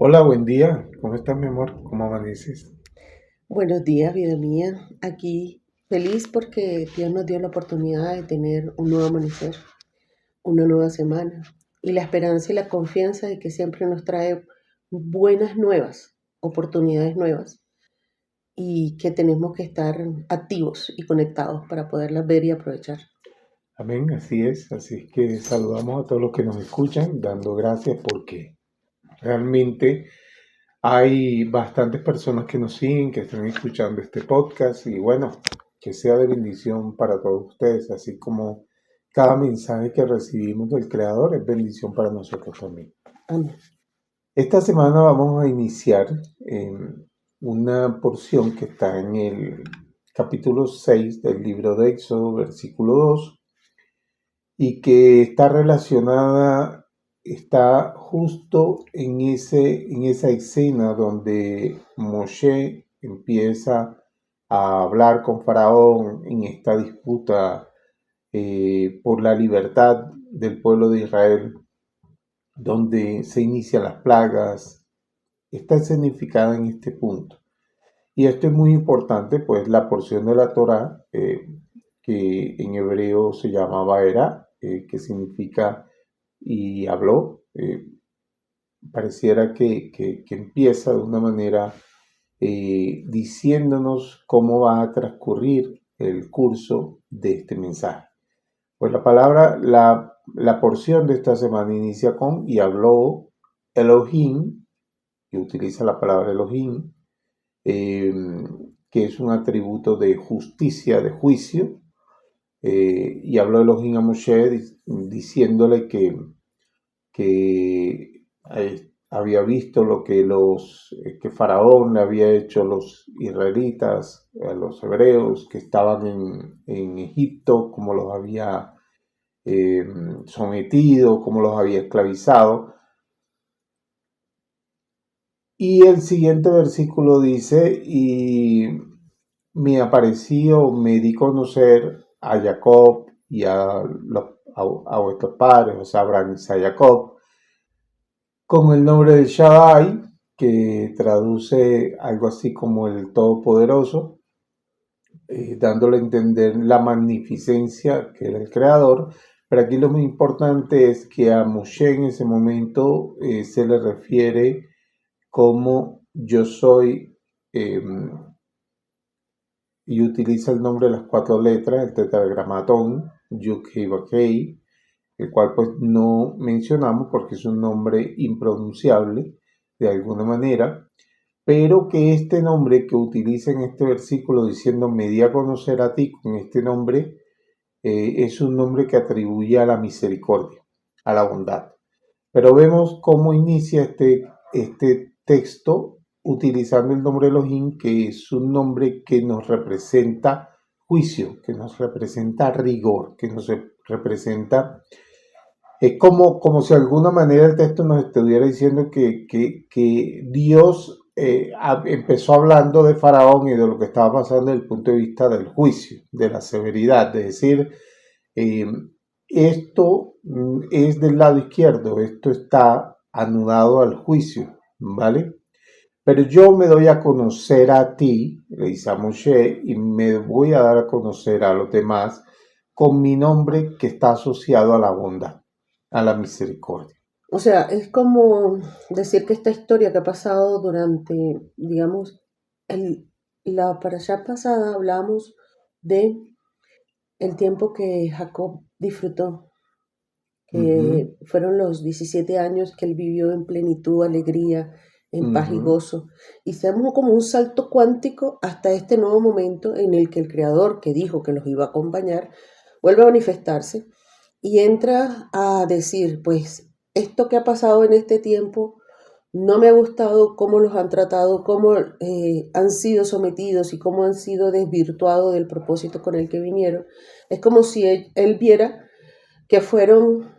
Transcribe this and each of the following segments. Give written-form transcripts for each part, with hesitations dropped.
Hola, buen día. ¿Cómo estás, mi amor? ¿Cómo amaneces? Buenos días, vida mía. Aquí feliz porque Dios nos dio la oportunidad de tener un nuevo amanecer, una nueva semana y la esperanza y la confianza de que siempre nos trae buenas nuevas, oportunidades nuevas y que tenemos que estar activos y conectados para poderlas ver y aprovechar. Amén, así es. Así es que saludamos a todos los que nos escuchan, dando gracias porque realmente hay bastantes personas que nos siguen, que están escuchando este podcast y bueno, que sea de bendición para todos ustedes, así como cada mensaje que recibimos del Creador es bendición para nosotros también. Amén. Esta semana vamos a iniciar una porción que está en el capítulo 6 del libro de Éxodo, versículo 2, y que está relacionada, está justo en esa escena donde Moshe empieza a hablar con Faraón en esta disputa por la libertad del pueblo de Israel, donde se inician las plagas, está escenificada en este punto. Y esto es muy importante, pues la porción de la Torá, que en hebreo se llama Baera, que significa y habló, pareciera que empieza de una manera diciéndonos cómo va a transcurrir el curso de este mensaje. Pues la palabra, la porción de esta semana inicia con y habló Elohim, que utiliza la palabra Elohim, eh, que es un atributo de justicia, de juicio, y habló Elohim a Moshe diciéndole que había visto lo que que Faraón le había hecho a los israelitas, a los hebreos que estaban en Egipto, cómo los había eh, sometido, cómo los había esclavizado. Y el siguiente versículo dice, y me apareció, me di a conocer a Jacob y a vuestros padres, o sea, Abraham y a Jacob, con el nombre de Shaddai, que traduce algo así como el Todopoderoso, dándole a entender la magnificencia que era el Creador. Pero aquí lo muy importante es que a Moshe en ese momento se le refiere como yo soy, eh, y utiliza el nombre de las cuatro letras, el tetragramatón, Yud-Heh-Vav-Heh, el cual pues no mencionamos porque es un nombre impronunciable de alguna manera, pero que este nombre que utiliza en este versículo diciendo me di a conocer a ti con este nombre, es un nombre que atribuye a la misericordia, a la bondad. Pero vemos cómo inicia este texto utilizando el nombre Elohim, que es un nombre que nos representa juicio, que nos representa rigor, que nos representa. Es como si de alguna manera el texto nos estuviera diciendo que Dios empezó hablando de Faraón y de lo que estaba pasando desde el punto de vista del juicio, de la severidad, de decir, eh, esto es del lado izquierdo, esto está anudado al juicio, ¿vale? Pero yo me doy a conocer a ti, le dice a Moshe, y me voy a dar a conocer a los demás con mi nombre que está asociado a la bondad, a la misericordia. O sea, es como decir que esta historia que ha pasado durante, digamos, el, la parashá pasada hablamos de el tiempo que Jacob disfrutó, Ujú, que fueron los 17 años que él vivió en plenitud, alegría, en paz y ujú. gozo. Y se damos como un salto cuántico hasta este nuevo momento en el que el Creador, que dijo que los iba a acompañar, vuelve a manifestarse y entra a decir, pues, esto que ha pasado en este tiempo no me ha gustado cómo los han tratado, cómo han sido sometidos y cómo han sido desvirtuados del propósito con el que vinieron. Es como si él viera que fueron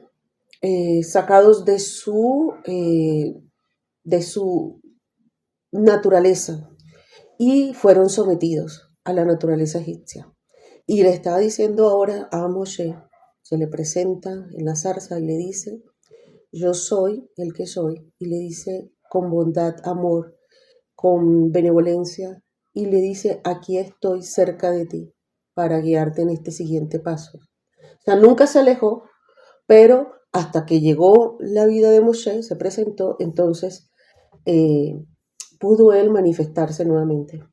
sacados de su naturaleza y fueron sometidos a la naturaleza egipcia. Y le estaba diciendo ahora a Moshe, se le presenta en la zarza y le dice, yo soy el que soy, y le dice, con bondad, amor, con benevolencia y le dice, aquí estoy cerca de ti para guiarte en este siguiente paso. O sea, nunca se alejó, pero hasta que llegó la vida de Moshe, se presentó, entonces eh, pudo él manifestarse nuevamente.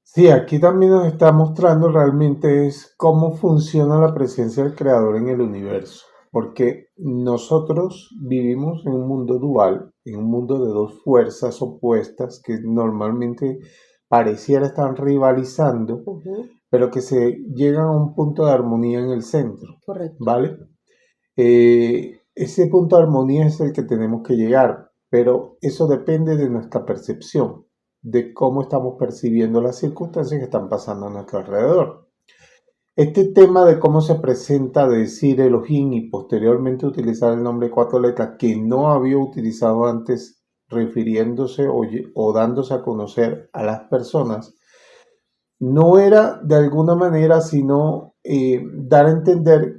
Sí, aquí también nos está mostrando realmente es cómo funciona la presencia del Creador en el universo, porque nosotros vivimos en un mundo dual, en un mundo de dos fuerzas opuestas que normalmente pareciera estar rivalizando, Ujú, pero que se llegan a un punto de armonía en el centro, correcto. ¿vale? Ese punto de armonía es el que tenemos que llegar, pero eso depende de nuestra percepción, de cómo estamos percibiendo las circunstancias que están pasando a nuestro alrededor. Este tema de cómo se presenta decir Elohim y posteriormente utilizar el nombre cuatro letras que no había utilizado antes refiriéndose o dándose a conocer a las personas, no era de alguna manera sino dar a entender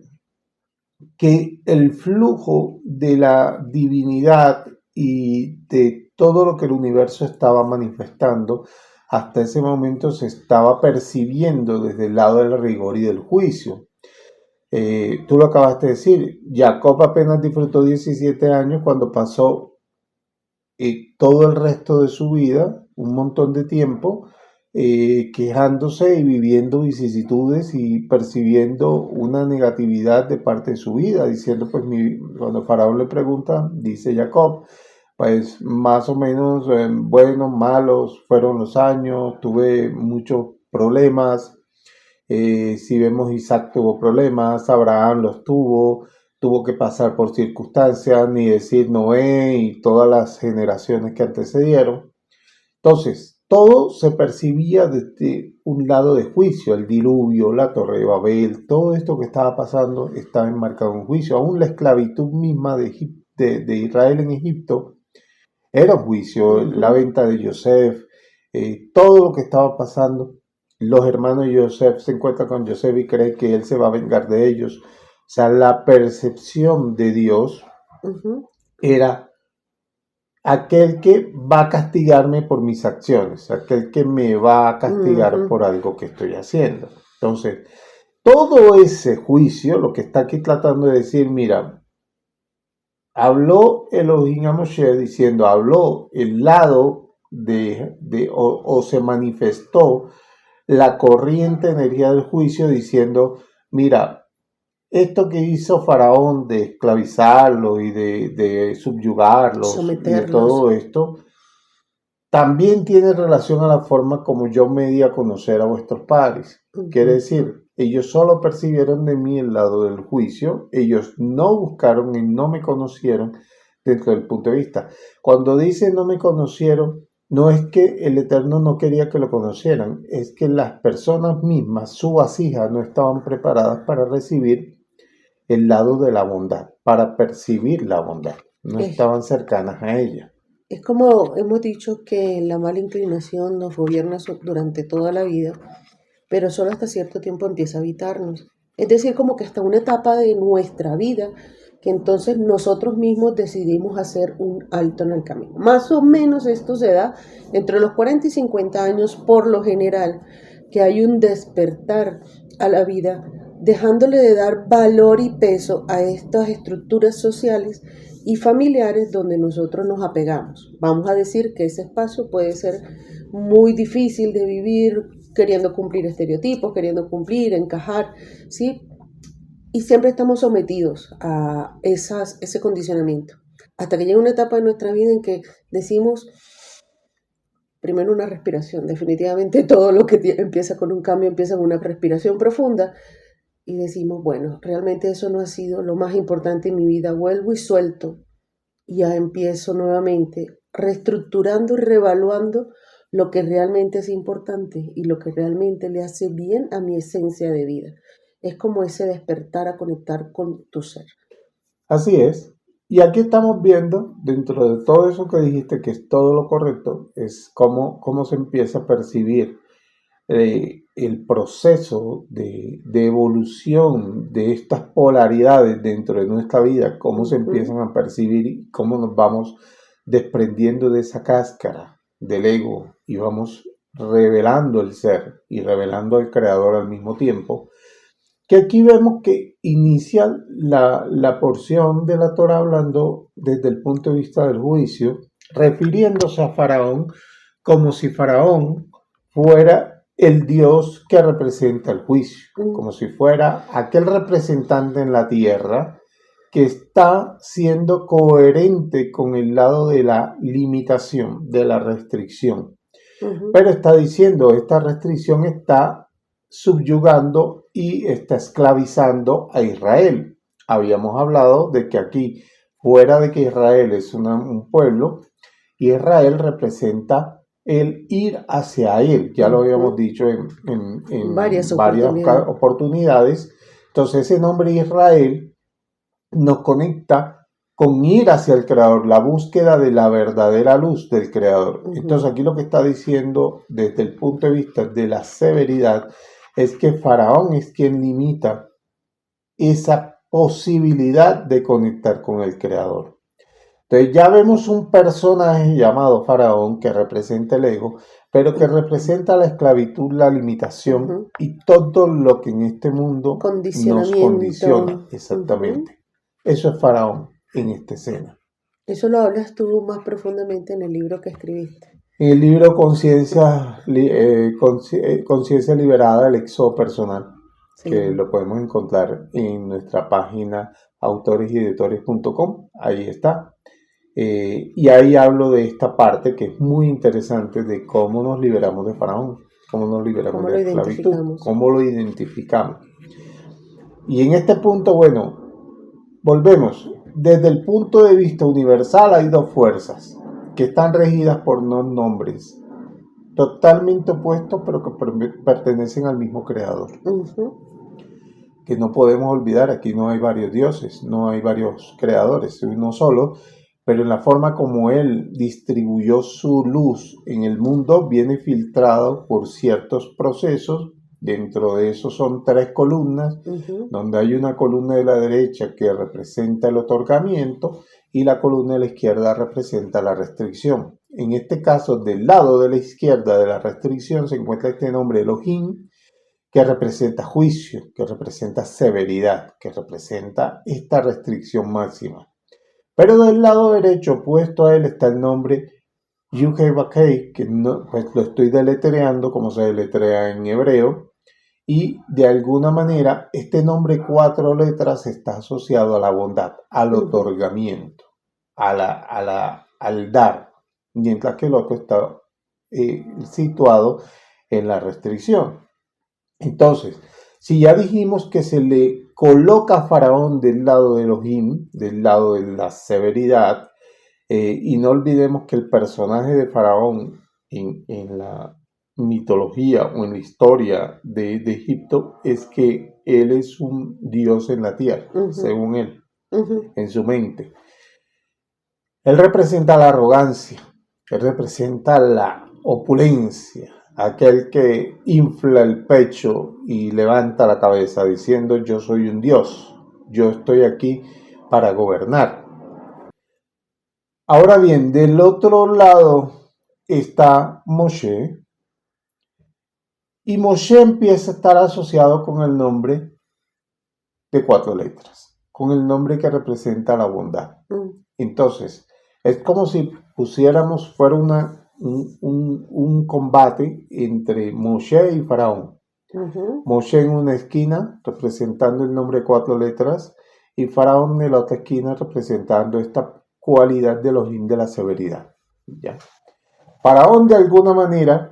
que el flujo de la divinidad y de todo lo que el universo estaba manifestando hasta ese momento se estaba percibiendo desde el lado del rigor y del juicio. Tú lo acabaste de decir, Jacob apenas disfrutó 17 años cuando pasó todo el resto de su vida, un montón de tiempo, quejándose y viviendo vicisitudes y percibiendo una negatividad de parte de su vida, diciendo, pues, cuando Faraón le pregunta, dice Jacob, pues más o menos buenos, malos fueron los años, tuve muchos problemas, si vemos Isaac tuvo problemas, Abraham los tuvo que pasar por circunstancias, ni decir Noé y todas las generaciones que antecedieron. Entonces, todo se percibía desde un lado de juicio, el diluvio, la torre de Babel, todo esto que estaba pasando estaba enmarcado en juicio. Aún la esclavitud misma de Israel en Egipto era un juicio, la Ujú, venta de Joseph, todo lo que estaba pasando. Los hermanos de Joseph se encuentran con Joseph y creen que él se va a vengar de ellos. O sea, la percepción de Dios ujú, era aquel que va a castigarme por mis acciones, aquel que me va a castigar ujú, por algo que estoy haciendo. Entonces, todo ese juicio, lo que está aquí tratando de decir, mira, habló Elohim a Moshe diciendo, habló el lado o se manifestó la corriente energía del juicio diciendo, mira, esto que hizo Faraón de esclavizarlo y de subyugarlos y de someterlos. todo esto, también tiene relación a la forma como yo me di a conocer a vuestros padres. Quiere Ujú. decir, ellos solo percibieron de mí el lado del juicio, ellos no buscaron y no me conocieron dentro del punto de vista. Cuando dice no me conocieron, no es que el Eterno no quería que lo conocieran, es que las personas mismas, su vasija, no estaban preparadas para recibir el lado de la bondad, para percibir la bondad, no Es, estaban cercanas a ella. es como hemos dicho que la mala inclinación nos gobierna durante toda la vida, pero solo hasta cierto tiempo empieza a habitarnos. Es decir, como que hasta una etapa de nuestra vida que entonces nosotros mismos decidimos hacer un alto en el camino. Más o menos esto se da entre los 40 y 50 años por lo general, que hay un despertar a la vida, dejándole de dar valor y peso a estas estructuras sociales y familiares donde nosotros nos apegamos. Vamos a decir que ese espacio puede ser muy difícil de vivir queriendo cumplir estereotipos, queriendo cumplir, encajar, ¿sí? Y siempre estamos sometidos a ese condicionamiento. Hasta que llega una etapa de nuestra vida en que decimos, primero una respiración, definitivamente todo lo que empieza con un cambio empieza con una respiración profunda y decimos, bueno, realmente eso no ha sido lo más importante en mi vida, vuelvo y suelto y ya empiezo nuevamente reestructurando y reevaluando lo que realmente es importante y lo que realmente le hace bien a mi esencia de vida. Es como ese despertar a conectar con tu ser. Así es. Y aquí estamos viendo, dentro de todo eso que dijiste, que es todo lo correcto, es cómo se empieza a percibir el proceso de evolución de estas polaridades dentro de nuestra vida, cómo se Ujú, empiezan a percibir y cómo nos vamos desprendiendo de esa cáscara del ego y vamos revelando el ser y revelando al creador al mismo tiempo, que aquí vemos que inicia la porción de la Torah hablando desde el punto de vista del juicio, refiriéndose a Faraón como si Faraón fuera el Dios que representa el juicio, como si fuera aquel representante en la tierra que está siendo coherente con el lado de la limitación, de la restricción. Pero está diciendo, esta restricción está subyugando y está esclavizando a Israel. Habíamos hablado de que aquí, fuera de que Israel es un pueblo, Israel representa el ir hacia él. Ya lo habíamos dicho en varias oportunidades. Entonces ese nombre Israel nos conecta con ir hacia el Creador, la búsqueda de la verdadera luz del Creador. Entonces aquí lo que está diciendo desde el punto de vista de la severidad es que Faraón es quien limita esa posibilidad de conectar con el Creador. Entonces ya vemos un personaje llamado Faraón que representa el ego, pero que representa la esclavitud, la limitación y todo lo que en este mundo nos condiciona. Exactamente. Eso es Faraón en esta escena. Eso lo hablas tú más profundamente en el libro que escribiste. En el libro Conciencia Liberada, el éxodo personal, sí, que lo podemos encontrar en nuestra página autoresyeditores.com, ahí está. Y ahí hablo de esta parte que es muy interesante de cómo nos liberamos de Faraón, cómo nos liberamos de la esclavitud, cómo lo identificamos. Y en este punto, bueno, volvemos. Desde el punto de vista universal hay dos fuerzas que están regidas por dos nombres totalmente opuestos, pero que pertenecen al mismo creador. Que no podemos olvidar, aquí no hay varios dioses, no hay varios creadores, uno solo, pero en la forma como él distribuyó su luz en el mundo viene filtrado por ciertos procesos. Dentro de eso son 3 columnas, donde hay una columna de la derecha que representa el otorgamiento y la columna de la izquierda representa la restricción. En este caso, del lado de la izquierda de la restricción se encuentra este nombre Elohim, que representa juicio, que representa severidad, que representa esta restricción máxima. Pero del lado derecho, opuesto a él, está el nombre Yud-Heh-Vav-Heh, que no, pues lo estoy deletreando como se deletrea en hebreo, y de alguna manera este nombre 4 letras está asociado a la bondad, al otorgamiento, al dar, mientras que el otro está situado en la restricción. Entonces, si ya dijimos que se le coloca a Faraón del lado de Elohim, del lado de la severidad, y no olvidemos que el personaje de Faraón en la mitología o en la historia de Egipto es que él es un dios en la tierra, según él, en su mente. Él representa la arrogancia, él representa la opulencia, aquel que infla el pecho y levanta la cabeza diciendo yo soy un dios, yo estoy aquí para gobernar. Ahora bien, del otro lado está Moshe, y Moshe empieza a estar asociado con el nombre de 4 letras, con el nombre que representa la bondad. Entonces, es como si pusiéramos, fuera un combate entre Moshe y Faraón. Moshe en una esquina representando el nombre de 4 letras y Faraón en la otra esquina representando esta cualidad de Elohim de la severidad. ¿Ya? Faraón de alguna manera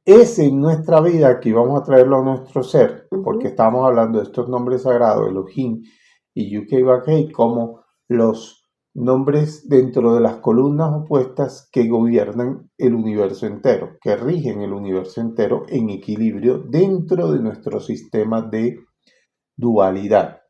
es en nuestra vida, aquí vamos a traerlo a nuestro ser, porque estamos hablando de estos nombres sagrados, Elohim y Yud-Heh-Vav-Heh, como los nombres dentro de las columnas opuestas que gobiernan el universo entero, que rigen el universo entero en equilibrio dentro de nuestro sistema de dualidad.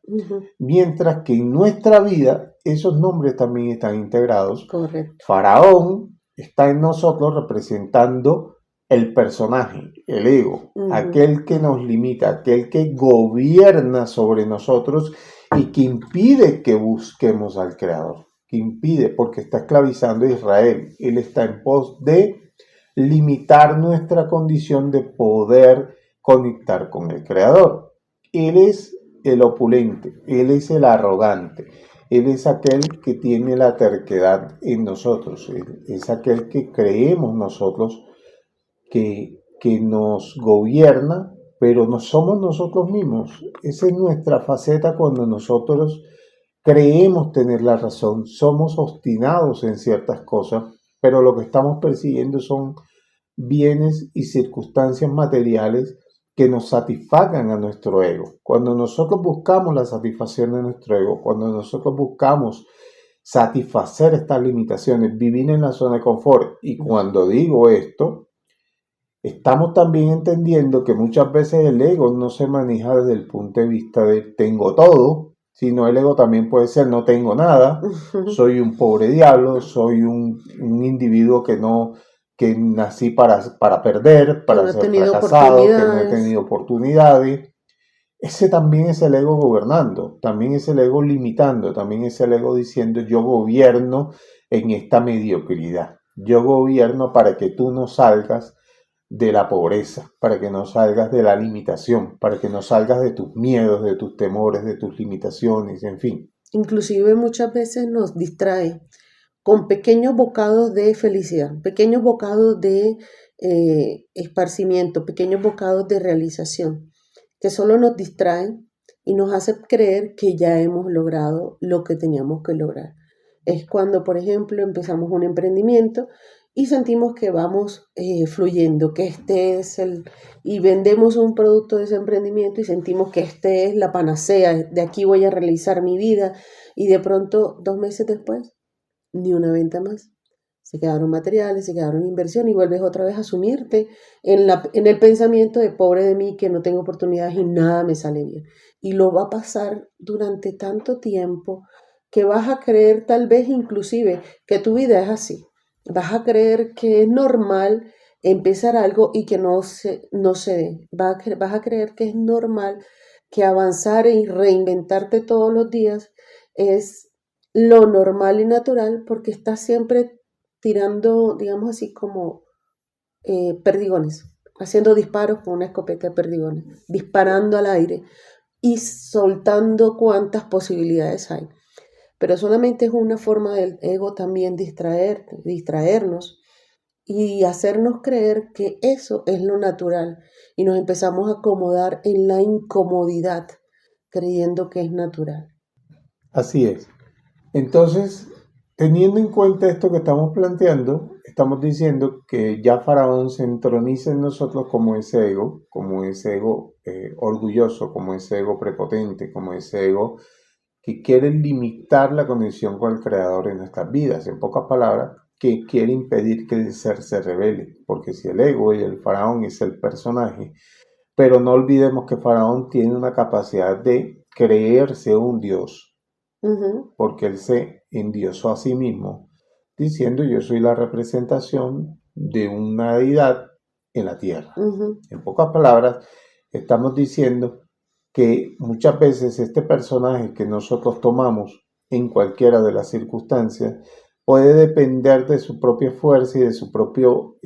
Mientras que en nuestra vida esos nombres también están integrados. Correcto. Faraón está en nosotros representando el personaje, el ego, aquel que nos limita, aquel que gobierna sobre nosotros y que impide que busquemos al Creador, que impide, porque está esclavizando a Israel. Él está en pos de limitar nuestra condición de poder conectar con el Creador. Él es el opulente, Él es el arrogante, Él es aquel que tiene la terquedad en nosotros, Él es aquel que creemos nosotros que nos gobierna, pero no somos nosotros mismos. Esa es nuestra faceta cuando nosotros creemos tener la razón, somos obstinados en ciertas cosas, pero lo que estamos persiguiendo son bienes y circunstancias materiales que nos satisfagan a nuestro ego. Cuando nosotros buscamos la satisfacción de nuestro ego, cuando nosotros buscamos satisfacer estas limitaciones, vivir en la zona de confort, y cuando digo esto, estamos también entendiendo que muchas veces el ego no se maneja desde el punto de vista de tengo todo, sino el ego también puede ser no tengo nada, soy un pobre diablo, soy un individuo que nací para perder, para ser fracasado, que no he tenido oportunidades. Ese también es el ego gobernando, también es el ego limitando, también es el ego diciendo yo gobierno en esta mediocridad, yo gobierno para que tú no salgas de la pobreza, para que no salgas de la limitación, para que no salgas de tus miedos, de tus temores, de tus limitaciones, en fin. Inclusive muchas veces nos distrae con pequeños bocados de felicidad, pequeños bocados de esparcimiento, pequeños bocados de realización, que solo nos distraen y nos hace creer que ya hemos logrado lo que teníamos que lograr. Es cuando, por ejemplo, empezamos un emprendimiento y sentimos que vamos fluyendo, que y vendemos un producto de ese emprendimiento y sentimos que este es la panacea, de aquí voy a realizar mi vida, y de pronto 2 meses después, ni una venta más. Se quedaron materiales, se quedaron inversión y vuelves otra vez a sumirte en el pensamiento de pobre de mí, que no tengo oportunidades y nada me sale bien. Y lo va a pasar durante tanto tiempo que vas a creer tal vez inclusive que tu vida es así. Vas a creer que es normal empezar algo y que no se dé. Vas a creer que es normal que avanzar y reinventarte todos los días es lo normal y natural, porque estás siempre tirando, digamos así, como perdigones, haciendo disparos con una escopeta de perdigones, disparando al aire y soltando cuantas posibilidades hay. Pero solamente es una forma del ego también distraernos y hacernos creer que eso es lo natural, y nos empezamos a acomodar en la incomodidad creyendo que es natural. Así es. Entonces, teniendo en cuenta esto que estamos planteando, estamos diciendo que ya Faraón se entroniza en nosotros como ese ego orgulloso, como ese ego prepotente, como ese ego que quiere limitar la conexión con el Creador en nuestras vidas. En pocas palabras, que quiere impedir que el ser se revele. Porque si el ego y el Faraón es el personaje, pero no olvidemos que Faraón tiene una capacidad de creerse un dios, porque él se endiosó a sí mismo, diciendo yo soy la representación de una deidad en la tierra. En pocas palabras, estamos diciendo que muchas veces este personaje que nosotros tomamos en cualquiera de las circunstancias puede depender de su propia fuerza y de su propio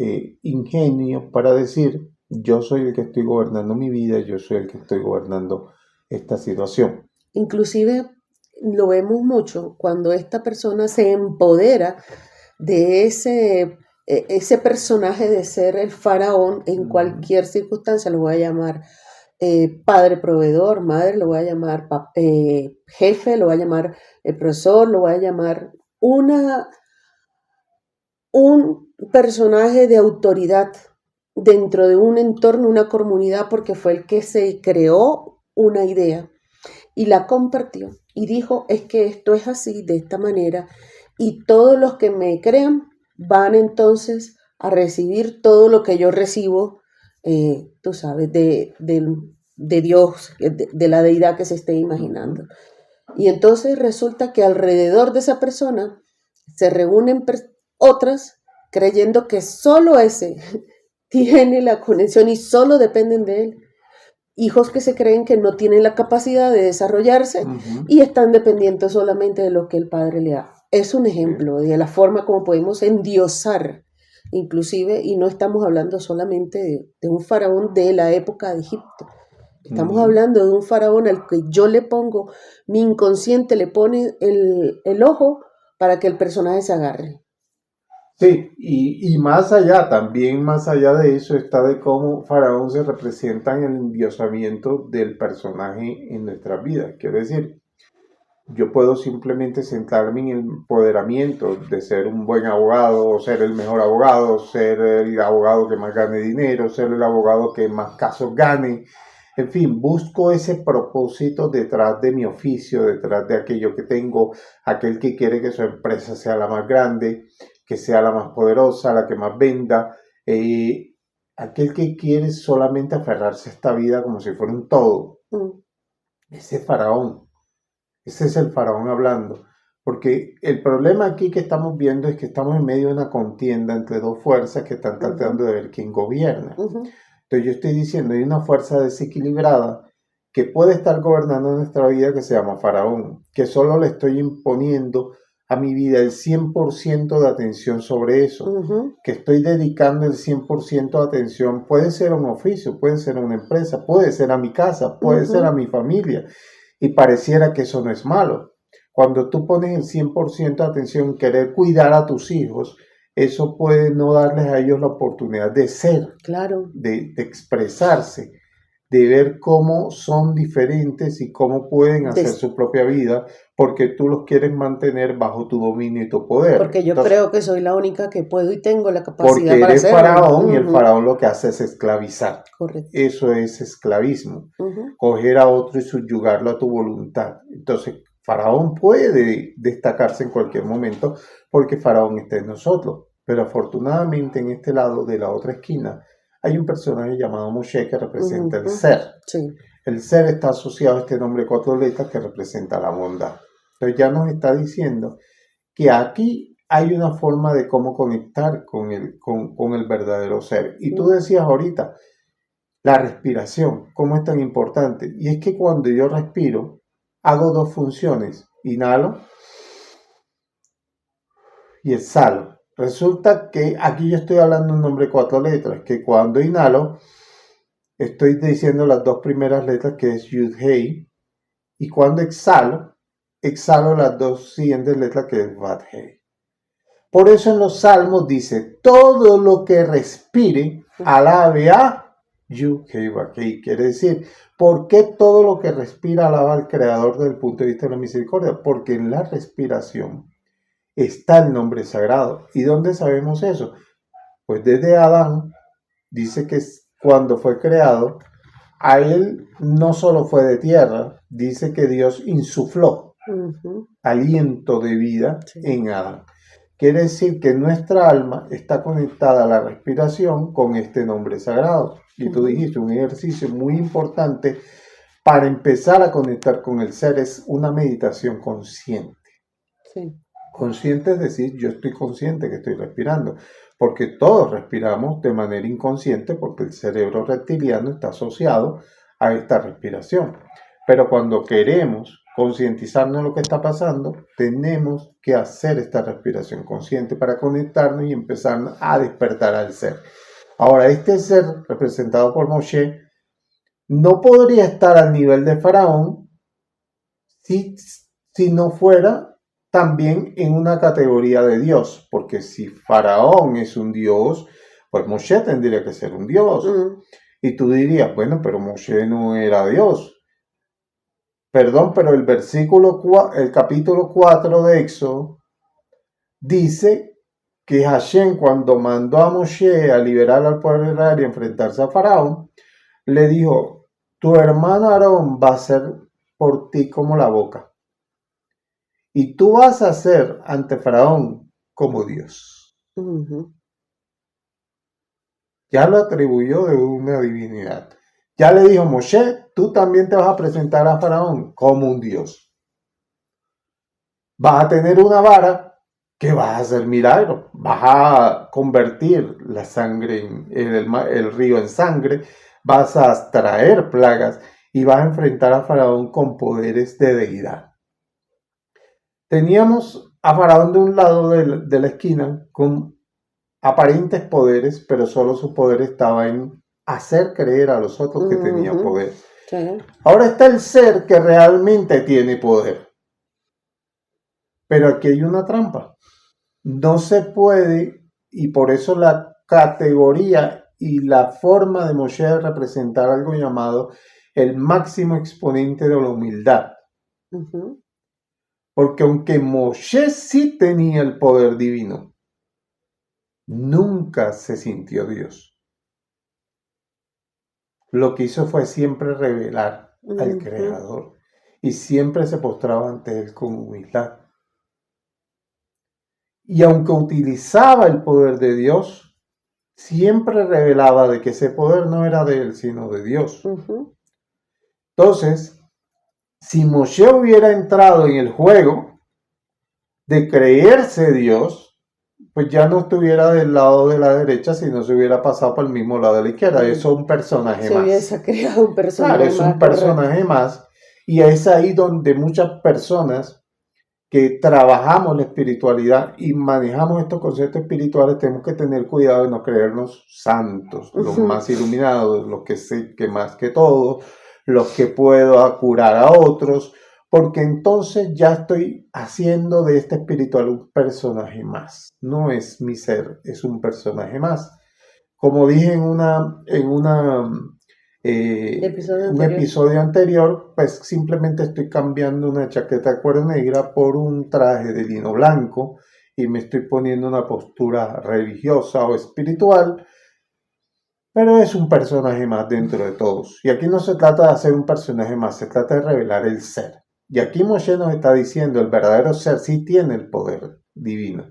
ingenio para decir yo soy el que estoy gobernando mi vida, yo soy el que estoy gobernando esta situación. Inclusive lo vemos mucho cuando esta persona se empodera de ese personaje de ser el faraón en cualquier circunstancia. Lo voy a llamar padre proveedor, madre, lo voy a llamar jefe, lo voy a llamar profesor, lo voy a llamar un personaje de autoridad dentro de un entorno, una comunidad, porque fue el que se creó una idea y la compartió y dijo, es que esto es así, de esta manera, y todos los que me crean van entonces a recibir todo lo que yo recibo, tú sabes, de Dios, de la deidad que se esté imaginando. Y entonces resulta que alrededor de esa persona se reúnen otras creyendo que solo ese tiene la conexión y solo dependen de él. Hijos que se creen que no tienen la capacidad de desarrollarse y están dependientes solamente de lo que el padre le da. Es un ¿sí? ejemplo de la forma como podemos endiosar, inclusive, y no estamos hablando solamente de un faraón de la época de Egipto. Estamos Ujú. hablando de un faraón al que yo le pongo, mi inconsciente le pone el ojo para que el personaje se agarre. Sí, y más allá, también más allá de eso, está de cómo Faraón se representa en el endiosamiento del personaje en nuestras vidas. Quiero decir, yo puedo simplemente centrarme en el empoderamiento de ser un buen abogado, ser el mejor abogado, ser el abogado que más gane dinero, ser el abogado que más casos gane. En fin, busco ese propósito detrás de mi oficio, detrás de aquello que tengo, aquel que quiere que su empresa sea la más grande, que sea la más poderosa, la que más venda, eh, aquel que quiere solamente aferrarse a esta vida como si fuera un todo. Mm, Ese faraón. Ese es el faraón hablando. Porque el problema aquí que estamos viendo es que estamos en medio de una contienda entre dos fuerzas que están tratando ujú, de ver quién gobierna. ujú. Entonces yo estoy diciendo, hay una fuerza desequilibrada que puede estar gobernando nuestra vida que se llama faraón, que solo le estoy imponiendo a mi vida el 100% de atención sobre eso, Ujú, que estoy dedicando el 100% de atención, puede ser a un oficio, puede ser a una empresa, puede ser a mi casa, puede ser a ujú. mi familia, y pareciera que eso no es malo. Cuando tú pones el 100% de atención en querer cuidar a tus hijos, eso puede no darles a ellos la oportunidad de ser, Claro, de expresarse, de ver cómo son diferentes y cómo pueden hacer des- su propia vida, porque tú los quieres mantener bajo tu dominio y tu poder. porque yo Entonces, creo que soy la única que puedo y tengo la capacidad porque para eres hacerlo. faraón y el Ujú, faraón lo que hace es esclavizar. correcto. Eso es esclavismo. Ujú, Coger a otro y subyugarlo a tu voluntad. Entonces, faraón puede destacarse en cualquier momento porque faraón está en nosotros. Pero afortunadamente en este lado de la otra esquina hay un personaje llamado Moshe que representa el ujú. ser. Sí. El ser está asociado a este nombre de cuatro letras que representa la bondad. Entonces ya nos está diciendo que aquí hay una forma de cómo conectar con el verdadero ser. Y tú Mm, decías ahorita, la respiración, cómo es tan importante. Y es que cuando yo respiro, hago dos funciones. Inhalo y exhalo. Resulta que aquí yo estoy hablando un nombre de cuatro letras, que cuando inhalo, estoy diciendo las dos primeras letras que es Yud Hei, y cuando exhalo, exhalo las dos siguientes letras que es Vad Hei. Por eso en los salmos dice, todo lo que respire, alabe a Yuhei. Quiere decir, ¿por qué todo lo que respira alaba al Creador desde el punto de vista de la misericordia? Porque en la respiración está el nombre sagrado. ¿Y dónde sabemos eso? Pues desde Adán, dice que cuando fue creado, a él no solo fue de tierra, dice que Dios insufló ujú, aliento de vida sí. en Adán. Quiere decir que nuestra alma está conectada a la respiración con este nombre sagrado. Y tú Ujú, dijiste, un ejercicio muy importante para empezar a conectar con el ser es una meditación consciente. sí. Consciente es decir, yo estoy consciente que estoy respirando, porque todos respiramos de manera inconsciente porque el cerebro reptiliano está asociado a esta respiración. Pero cuando queremos concientizarnos de lo que está pasando, tenemos que hacer esta respiración consciente para conectarnos y empezar a despertar al ser. Ahora, este ser representado por Moshe no podría estar al nivel de Faraón si, si no fuera también en una categoría de Dios, porque si Faraón es un Dios, pues Moshe tendría que ser un Dios. Mm, Y tú dirías, bueno, pero Moshe no era Dios. Perdón, pero el capítulo 4 de Éxodo dice que Hashem cuando mandó a Moshe a liberar al pueblo de Israel y enfrentarse a Faraón, le dijo, tu hermano Aarón va a ser por ti como la boca. Y tú vas a ser ante Faraón como Dios. ujú. Ya lo atribuyó de una divinidad. Ya le dijo, Moshe, tú también te vas a presentar a Faraón como un Dios. Vas a tener una vara que vas a hacer milagros. Vas a convertir la sangre, el río en sangre. Vas a traer plagas y vas a enfrentar a Faraón con poderes de deidad. Teníamos a Faraón de un lado de la esquina con aparentes poderes, pero solo su poder estaba en hacer creer a los otros que tenía Ujú. poder. Sí. Ahora está el ser que realmente tiene poder. Pero aquí hay una trampa. No se puede, y por eso la categoría y la forma de Moshe de representar algo llamado el máximo exponente de la humildad. Ujú. Porque aunque Moshe sí tenía el poder divino, nunca se sintió Dios. Lo que hizo fue siempre revelar al Ujú. Creador y siempre se postraba ante él con humildad. Y aunque utilizaba el poder de Dios, siempre revelaba de que ese poder no era de él, sino de Dios. Ujú. Entonces, si Moshe hubiera entrado en el juego de creerse Dios, pues ya no estuviera del lado de la derecha, sino se hubiera pasado por el mismo lado de la izquierda. Eso es un personaje Se más. hubiese creado un Claro, personaje es un más correcto. personaje más. Y es ahí donde muchas personas que trabajamos la espiritualidad y manejamos estos conceptos espirituales, tenemos que tener cuidado de no creernos santos, los Ujú. más iluminados, los que sé que más que todo, los que puedo curar a otros, porque entonces ya estoy haciendo de este espiritual un personaje más. No es mi ser, es un personaje más. Como dije Episodio un anterior. episodio anterior, pues simplemente estoy cambiando una chaqueta de cuero negra por un traje de lino blanco y me estoy poniendo una postura religiosa o espiritual, pero es un personaje más dentro de todos. Y aquí no se trata de hacer un personaje más, se trata de revelar el ser. Y aquí Moshe nos está diciendo, el verdadero ser sí tiene el poder divino,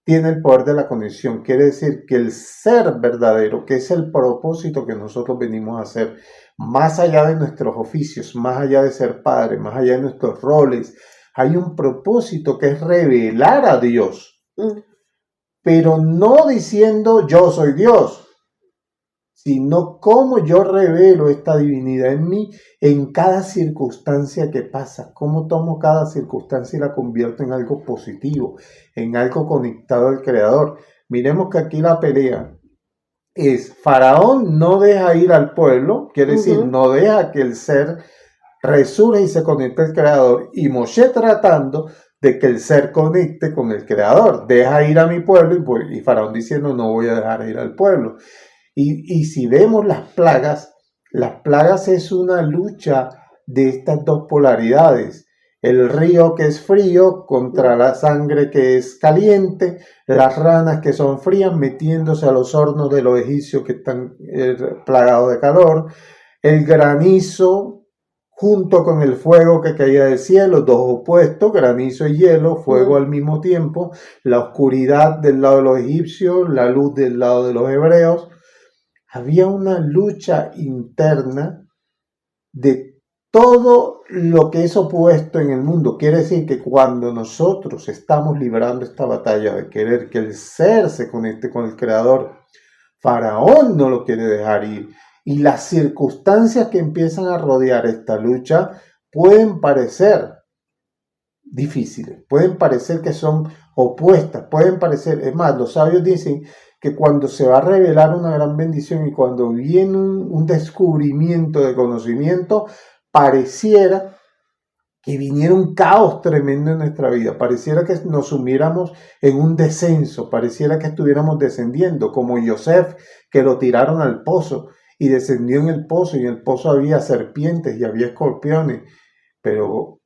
tiene el poder de la conexión. Quiere decir que el ser verdadero, que es el propósito que nosotros venimos a hacer, más allá de nuestros oficios, más allá de ser padre, más allá de nuestros roles, hay un propósito que es revelar a Dios, Mm. pero no diciendo yo soy Dios, sino cómo yo revelo esta divinidad en mí en cada circunstancia que pasa, cómo tomo cada circunstancia y la convierto en algo positivo, en algo conectado al Creador. Miremos que aquí la pelea es Faraón no deja ir al pueblo, quiere decir, Ujú. no deja que el ser resurja y se conecte al Creador, y Moshe tratando de que el ser conecte con el Creador, deja ir a mi pueblo, y Faraón diciendo no voy a dejar ir al pueblo. Y si vemos las plagas es una lucha de estas dos polaridades. El río que es frío contra Mm. la sangre que es caliente, las ranas que son frías metiéndose a los hornos de los egipcios que están plagados de calor, el granizo junto con el fuego que caía del cielo, dos opuestos, granizo y hielo, fuego Mm. al mismo tiempo, la oscuridad del lado de los egipcios, la luz del lado de los hebreos. Había una lucha interna de todo lo que es opuesto en el mundo. Quiere decir que cuando nosotros estamos librando esta batalla de querer que el ser se conecte con el Creador, Faraón no lo quiere dejar ir. Y las circunstancias que empiezan a rodear esta lucha pueden parecer difíciles, pueden parecer que son opuestas, pueden parecer, es más, los sabios dicen que cuando se va a revelar una gran bendición y cuando viene un descubrimiento de conocimiento, pareciera que viniera un caos tremendo en nuestra vida, pareciera que nos sumiéramos en un descenso, pareciera que estuviéramos descendiendo, como Yosef, que lo tiraron al pozo y descendió en el pozo y en el pozo había serpientes y había escorpiones, pero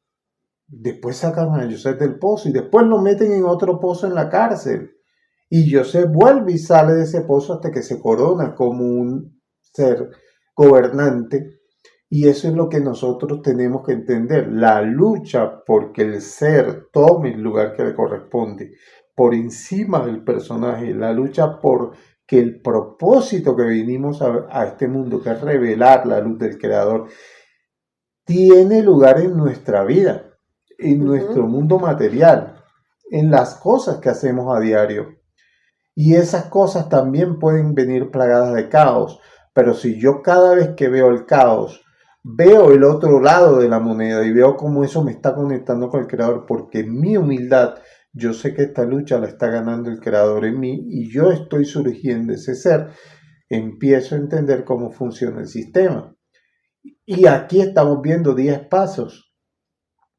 después sacan a Yosef del pozo y después lo meten en otro pozo en la cárcel. Y Yosef vuelve y sale de ese pozo hasta que se corona como un ser gobernante. Y eso es lo que nosotros tenemos que entender. La lucha porque el ser tome el lugar que le corresponde por encima del personaje. La lucha por que el propósito que vinimos a este mundo, que es revelar la luz del Creador, tiene lugar en nuestra vida, en nuestro Ujú. mundo material, en las cosas que hacemos a diario. Y esas cosas también pueden venir plagadas de caos. Pero si yo cada vez que veo el caos, veo el otro lado de la moneda y veo cómo eso me está conectando con el Creador, porque mi humildad yo sé que esta lucha la está ganando el creador en mí y yo estoy surgiendo ese ser, empiezo a entender cómo funciona el sistema. Y aquí estamos viendo 10 pasos,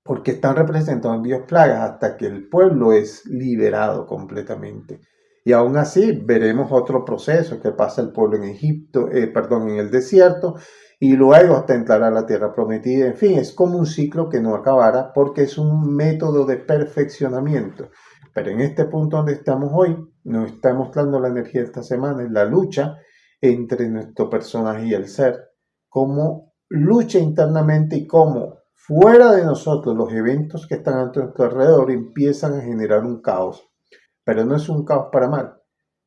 porque están representados en 10 plagas hasta que el pueblo es liberado completamente. Y aún así veremos otro proceso que pasa el pueblo en Egipto, en el desierto, y luego hasta entrar a la tierra prometida. En fin, es como un ciclo que no acabará porque es un método de perfeccionamiento. Pero en este punto donde estamos hoy, nos está mostrando la energía de esta semana, es la lucha entre nuestro personaje y el ser, cómo lucha internamente y cómo fuera de nosotros los eventos que están a nuestro alrededor empiezan a generar un caos. Pero no es un caos para mal,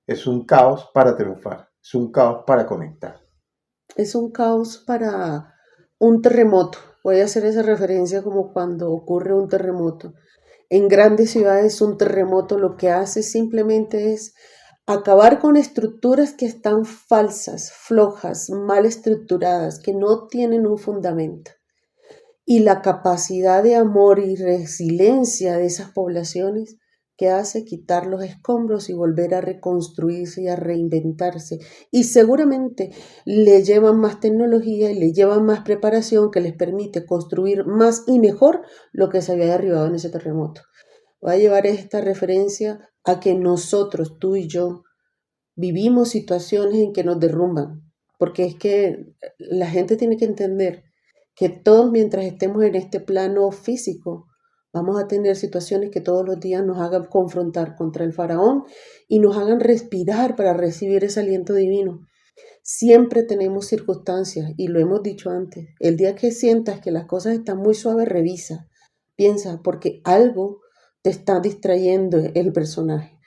es un caos para triunfar, es un caos para conectar. Es un caos para un terremoto. Voy a hacer esa referencia como cuando ocurre un terremoto. En grandes ciudades un terremoto lo que hace simplemente es acabar con estructuras que están falsas, flojas, mal estructuradas, que no tienen un fundamento. Y la capacidad de amor y resiliencia de esas poblaciones que hace quitar los escombros y volver a reconstruirse y a reinventarse. Y seguramente le llevan más tecnología y le llevan más preparación que les permite construir más y mejor lo que se había derribado en ese terremoto. Voy a llevar esta referencia a que nosotros, tú y yo, vivimos situaciones en que nos derrumban, porque es que la gente tiene que entender que todos mientras estemos en este plano físico, vamos a tener situaciones que todos los días nos hagan confrontar contra el faraón y nos hagan respirar para recibir ese aliento divino. Siempre tenemos circunstancias y lo hemos dicho antes. El día que sientas que las cosas están muy suaves, revisa, piensa, porque algo te está distrayendo el personaje.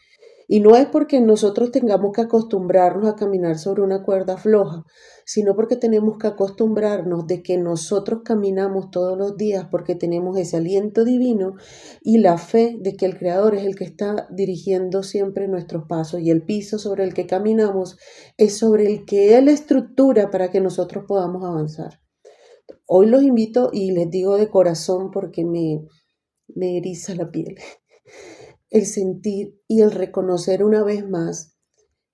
Y no es porque nosotros tengamos que acostumbrarnos a caminar sobre una cuerda floja, sino porque tenemos que acostumbrarnos de que nosotros caminamos todos los días porque tenemos ese aliento divino y la fe de que el Creador es el que está dirigiendo siempre nuestros pasos y el piso sobre el que caminamos es sobre el que Él estructura para que nosotros podamos avanzar. Hoy los invito y les digo de corazón porque me eriza la piel el sentir y el reconocer una vez más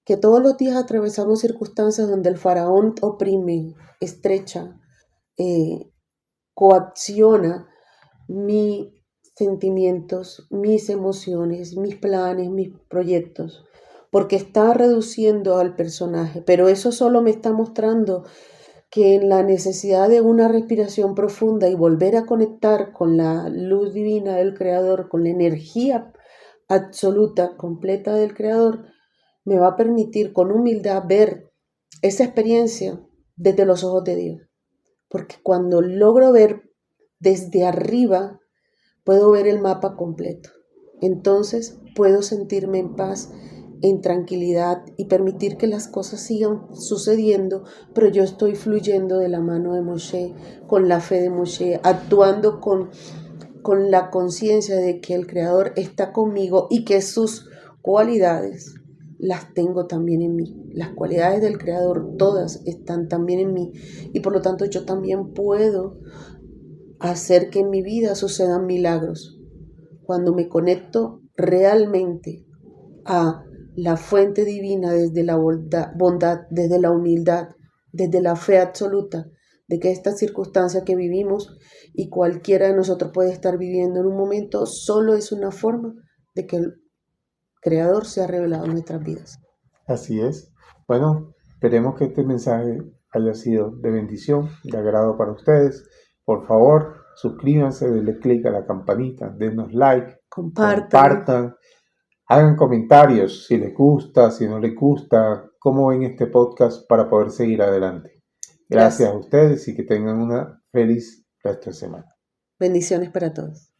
que todos los días atravesamos circunstancias donde el faraón oprime, estrecha, eh, coacciona mis sentimientos, mis emociones, mis planes, mis proyectos, porque está reduciendo al personaje, pero eso solo me está mostrando que en la necesidad de una respiración profunda y volver a conectar con la luz divina del Creador, con la energía absoluta, completa del Creador, me va a permitir con humildad ver esa experiencia desde los ojos de Dios. Porque cuando logro ver desde arriba, puedo ver el mapa completo. Entonces puedo sentirme en paz, en tranquilidad y permitir que las cosas sigan sucediendo, pero yo estoy fluyendo de la mano de Moshe, con la fe de Moshe, actuando con la conciencia de que el Creador está conmigo y que sus cualidades las tengo también en mí. Las cualidades del Creador todas están también en mí y por lo tanto yo también puedo hacer que en mi vida sucedan milagros. Cuando me conecto realmente a la fuente divina desde la bondad, desde la humildad, desde la fe absoluta de que esta circunstancia que vivimos y cualquiera de nosotros puede estar viviendo en un momento, solo es una forma de que el Creador se ha revelado en nuestras vidas. Así es. Bueno, esperemos que este mensaje haya sido de bendición, de agrado para ustedes. Por favor, suscríbanse, denle click a la campanita, denos like, compartan, hagan comentarios si les gusta, si no les gusta, cómo ven este podcast para poder seguir adelante. Gracias a ustedes y que tengan una feliz resto de semana. Bendiciones para todos.